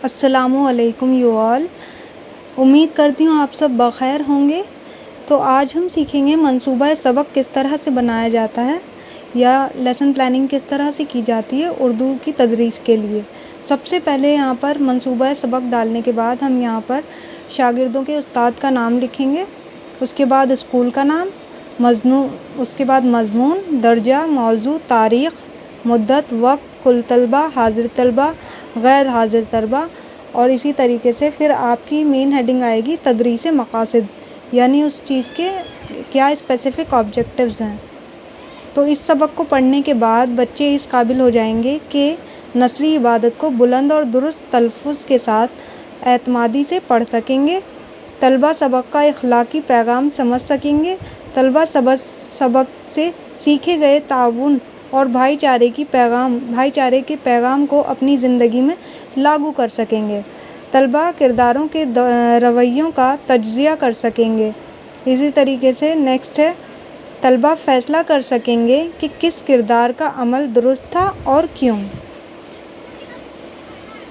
السلام علیکم you all, امید کرتی ہوں آپ سب بخیر ہوں گے۔ تو آج ہم سیکھیں گے منصوبہ سبق کس طرح سے بنایا جاتا ہے یا لیسن پلاننگ کس طرح سے کی جاتی ہے اردو کی تدریس کے لیے۔ سب سے پہلے یہاں پر منصوبہ سبق ڈالنے کے بعد ہم یہاں پر شاگردوں کے استاد کا نام لکھیں گے، اس کے بعد اسکول کا نام، اس کے بعد مضمون، درجہ، موضوع، تاریخ، مدت، وقت، کل طلبہ، حاضر طلبہ، غیر حاضر طلبہ، اور اسی طریقے سے پھر آپ کی مین ہیڈنگ آئے گی تدریس مقاصد، یعنی اس چیز کے کیا اسپیسیفک آبجیکٹیوز ہیں۔ تو اس سبق کو پڑھنے کے بعد بچے اس قابل ہو جائیں گے کہ نثری عبارت کو بلند اور درست تلفظ کے ساتھ اعتمادی سے پڑھ سکیں گے۔ طلبہ سبق کا اخلاقی پیغام سمجھ سکیں گے۔ طلبہ سبق سے سیکھے گئے تعاون اور بھائی چارے کے پیغام کو اپنی زندگی میں لاگو کر سکیں گے۔ طلبہ کرداروں کے رویوں کا تجزیہ کر سکیں گے۔ اسی طریقے سے نیکسٹ ہے، طلبہ فیصلہ کر سکیں گے کہ کس کردار کا عمل درست تھا اور کیوں۔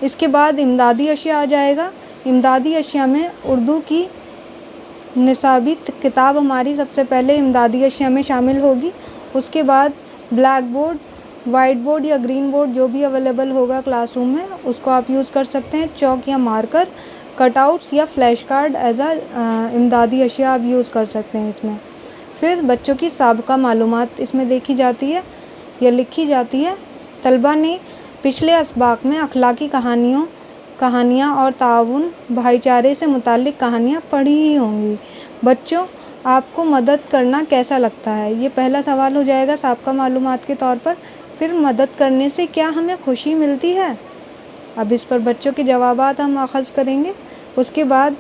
اس کے بعد امدادی اشیاء آ جائے گا۔ امدادی اشیاء میں اردو کی نصابی کتاب ہماری سب سے پہلے امدادی اشیاء میں شامل ہوگی۔ اس کے بعد بلیک بورڈ، وائٹ بورڈ یا گرین بورڈ جو بھی اویلیبل ہوگا کلاس روم میں اس کو آپ یوز کر سکتے ہیں۔ چوک یا مارکر، کٹ آؤٹس یا فلیش کارڈ ایز امدادی اشیاء آپ یوز کر سکتے ہیں اس میں۔ پھر بچوں کی سابقہ معلومات اس میں دیکھی جاتی ہے یا لکھی جاتی ہے۔ طلبہ نے پچھلے اسباق میں اخلاقی کہانیاں اور تعاون بھائی چارے سے متعلق کہانیاں پڑھی ہی ہوں گی۔ بچوں، آپ کو مدد کرنا کیسا لگتا ہے؟ یہ پہلا سوال ہو جائے گا سابقہ معلومات کے طور پر۔ پھر مدد کرنے سے کیا ہمیں خوشی ملتی ہے؟ اب اس پر بچوں کے جوابات ہم اخذ کریں گے۔ اس کے بعد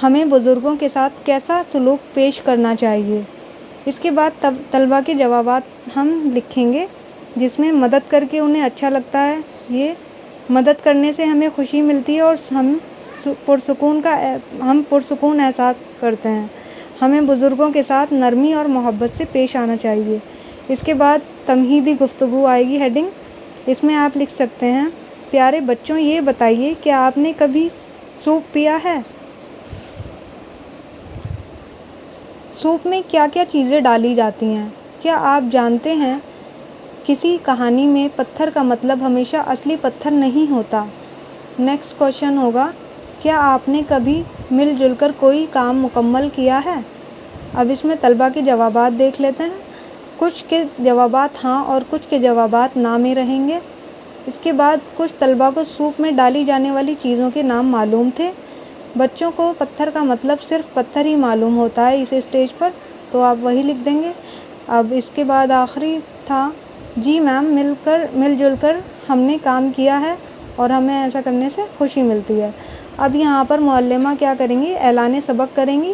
ہمیں بزرگوں کے ساتھ کیسا سلوک پیش کرنا چاہیے۔ اس کے بعد طلبہ کے جوابات ہم لکھیں گے جس میں مدد کر کے انہیں اچھا لگتا ہے، یہ مدد کرنے سے ہمیں خوشی ملتی ہے اور ہم پرسکون احساس کرتے ہیں۔ ہمیں بزرگوں کے ساتھ نرمی اور محبت سے پیش آنا چاہیے۔ اس کے بعد تمہیدی گفتگو آئے گی ہیڈنگ، اس میں آپ لکھ سکتے ہیں، پیارے بچوں یہ بتائیے کہ آپ نے کبھی سوپ پیا ہے؟ سوپ میں کیا کیا چیزیں ڈالی جاتی ہیں؟ کیا آپ جانتے ہیں کسی کہانی میں پتھر کا مطلب ہمیشہ اصلی پتھر نہیں ہوتا؟ نیکسٹ کوشچن ہوگا، کیا آپ نے کبھی مل جل کر کوئی کام مکمل کیا ہے؟ اب اس میں طلبہ کے جوابات دیکھ لیتے ہیں۔ کچھ کے جوابات ہاں اور کچھ کے جوابات نہ میں رہیں گے۔ اس کے بعد کچھ طلبہ کو سوپ میں ڈالی جانے والی چیزوں کے نام معلوم تھے۔ بچوں کو پتھر کا مطلب صرف پتھر ہی معلوم ہوتا ہے اس اسٹیج پر، تو آپ وہی لکھ دیں گے۔ اب اس کے بعد آخری تھا، جی میم مل جل کر ہم نے کام کیا ہے اور ہمیں ایسا کرنے سے خوشی ملتی ہے۔ اب یہاں پر معلمہ کیا کریں گی؟ اعلان سبق کریں گی۔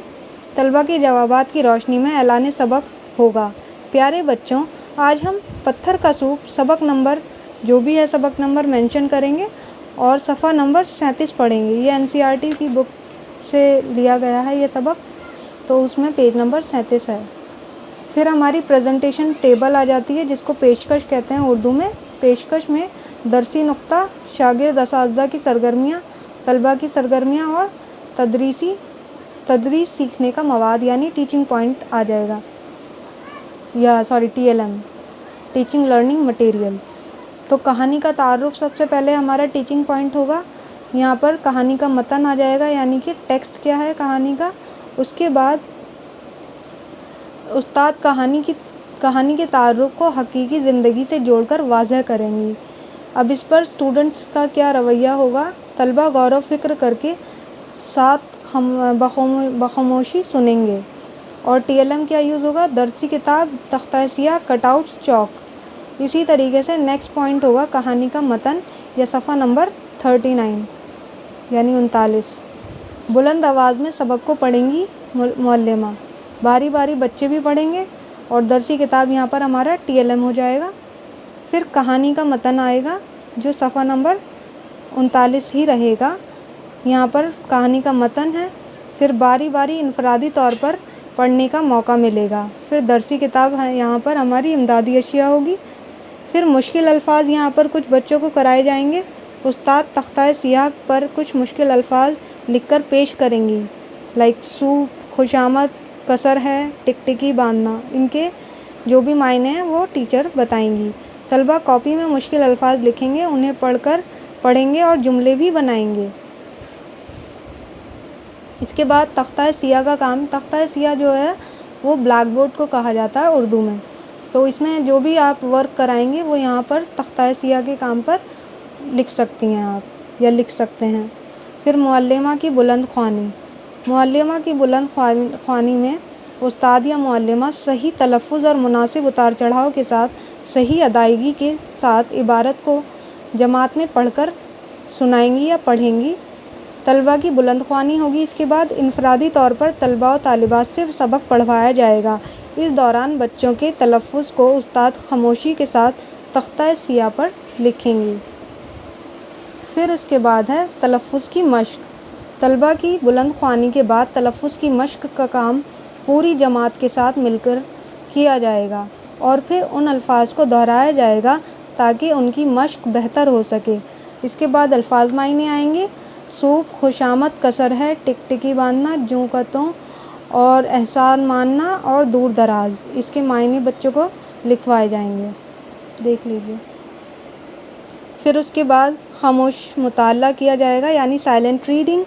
طلبہ کے جوابات کی روشنی میں اعلان سبق ہوگا۔ پیارے بچوں، آج ہم پتھر کا سوپ سبق نمبر جو بھی ہے سبق نمبر مینشن کریں گے اور صفحہ نمبر 37 پڑھیں گے۔ یہ NCERT کی بک سے لیا گیا ہے یہ سبق، تو اس میں پیج نمبر 37 ہے۔ پھر ہماری پریزنٹیشن ٹیبل آ جاتی ہے جس کو پیشکش کہتے ہیں اردو میں۔ پیشکش میں درسی نقطہ، شاگرد اساتذہ کی سرگرمیاں، طلبہ کی سرگرمیاں اور تدریس سیکھنے کا مواد یعنی ٹیچنگ پوائنٹ آ جائے گا، TLM، ٹیچنگ لرننگ مٹیریل۔ تو کہانی کا تعارف سب سے پہلے ہمارا ٹیچنگ پوائنٹ ہوگا۔ یہاں پر کہانی کا متن آ جائے گا یعنی کہ ٹیکسٹ کیا ہے کہانی کا۔ اس کے بعد استاد کہانی کے تعارف کو حقیقی زندگی سے جوڑ کر واضح کریں گی۔ اب اس پر اسٹوڈنٹس کا کیا رویہ ہوگا؟ طلبہ غور و فکر کر کے ساتھ بخاموشی سنیں گے۔ اور TLM کیا یوز ہوگا؟ درسی کتاب، تختہ سیاہ، کٹ آؤٹس، چاک۔ اسی طریقے سے نیکسٹ پوائنٹ ہوگا کہانی کا متن یا صفحہ نمبر 39 یعنی 39۔ بلند آواز میں سبق کو پڑھیں گی معلمہ، باری باری بچے بھی پڑھیں گے اور درسی کتاب یہاں پر ہمارا TLM ہو جائے گا۔ پھر کہانی کا متن آئے گا جو صفحہ نمبر 39 ہی رہے گا۔ یہاں پر کہانی کا متن ہے، پھر باری باری انفرادی طور پر پڑھنے کا موقع ملے گا۔ پھر درسی کتاب ہے یہاں پر ہماری امدادی اشیاء ہوگی۔ پھر مشکل الفاظ یہاں پر کچھ بچوں کو کرائے جائیں گے استاد تختہ سیاہ پر کچھ مشکل الفاظ لکھ کر پیش کریں گی، لائک سوپ، خوشامد، کسر ہے، ٹکٹکی باندھنا۔ ان کے جو بھی معنی ہیں وہ ٹیچر بتائیں گی۔ طلبہ کاپی میں مشکل الفاظ لکھیں گے، انہیں پڑھیں گے اور جملے بھی بنائیں گے۔ اس کے بعد تختہ سیاہ کا کام۔ تختہ سیاہ جو ہے وہ بلیک بورڈ کو کہا جاتا ہے اردو میں، تو اس میں جو بھی آپ ورک کرائیں گے وہ یہاں پر تختہ سیاہ کے کام پر لکھ سکتی ہیں آپ یا لکھ سکتے ہیں۔ پھر معلمہ کی بلند خوانی۔ معلمہ کی بلند خوانی میں استاد یا معلمہ صحیح تلفظ اور مناسب اتار چڑھاؤ کے ساتھ صحیح ادائیگی کے ساتھ عبارت کو جماعت میں پڑھ کر سنائیں گی یا پڑھیں گی۔ طلبہ کی بلند خوانی ہوگی۔ اس کے بعد انفرادی طور پر طلبہ و طالبات سے سبق پڑھوایا جائے گا۔ اس دوران بچوں کے تلفظ کو استاد خاموشی کے ساتھ تختہ سیاہ پر لکھیں گی۔ پھر اس کے بعد ہے تلفظ کی مشق۔ طلبہ کی بلند خوانی کے بعد تلفظ کی مشق کا کام پوری جماعت کے ساتھ مل کر کیا جائے گا اور پھر ان الفاظ کو دہرایا جائے گا تاکہ ان کی مشق بہتر ہو سکے۔ اس کے بعد الفاظ معنی آئیں گے۔ سوپ، خوشامد، کسر ہے، ٹکٹکی باندھنا، جوں کا توں اور احسان ماننا اور دور دراز، اس کے معنی بچوں کو لکھوائے جائیں گے، دیکھ لیجیے۔ پھر اس کے بعد خاموش مطالعہ کیا جائے گا یعنی سائلنٹ ریڈنگ۔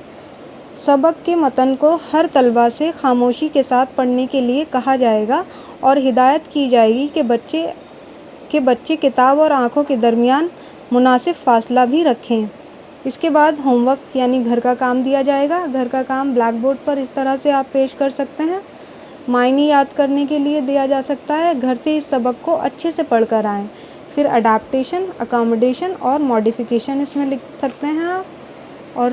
سبق کے متن کو ہر طلبہ سے خاموشی کے ساتھ پڑھنے کے لیے کہا جائے گا اور ہدایت کی جائے گی کہ بچے کتاب اور آنکھوں کے درمیان مناسب فاصلہ بھی رکھیں۔ اس کے بعد ہوم ورک یعنی گھر کا کام دیا جائے گا۔ گھر کا کام بلیک بورڈ پر اس طرح سے آپ پیش کر سکتے ہیں۔ معنی یاد کرنے کے لیے دیا جا سکتا ہے، گھر سے اس سبق کو اچھے سے پڑھ کر آئیں۔ پھر اڈیپٹیشن، اکاموڈیشن اور ماڈیفیکیشن اس میں لکھ سکتے ہیں آپ، اور